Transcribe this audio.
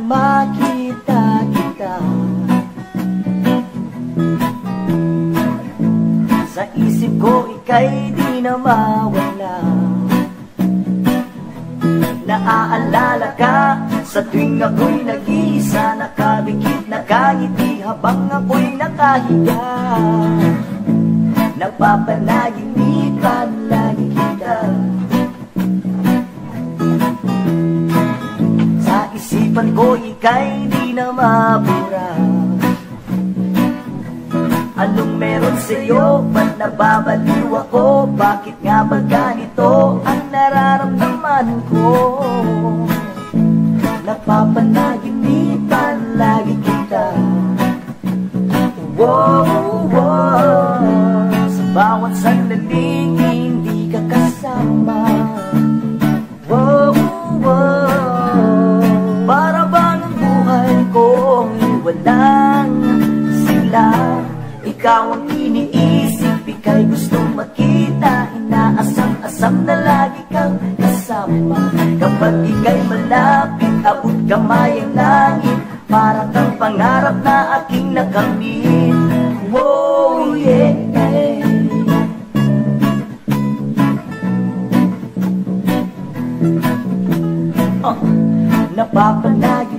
makita kita. Sa isip ko ika'y di na mawala. Naaalala ka sa tuwing ako'y nag-iisa, nakabikit, nakangiti habang ako'y nakahiga. Napapanaginipan lagi kita. Sa isipan ko ika'y di na mabura. Anong meron sa'yo? Ba't nababaliw ako? Bakit nga ba ganito ang nararamdaman ko? Napapanaginipan lagi kita. Wow, wow. Sa bawat sandaling hindi ka kasama. Wow, wow. Para bang ang buhay ko'y walang sila. Ikaw ang iniisip, ika'y gustong makita. Inaasam-asam na lagi kang kasama. Kapag ika'y malapit, abot kamay ang langit. Para kang pangarap na aking nakamit. Wow, yeah. Napapanagin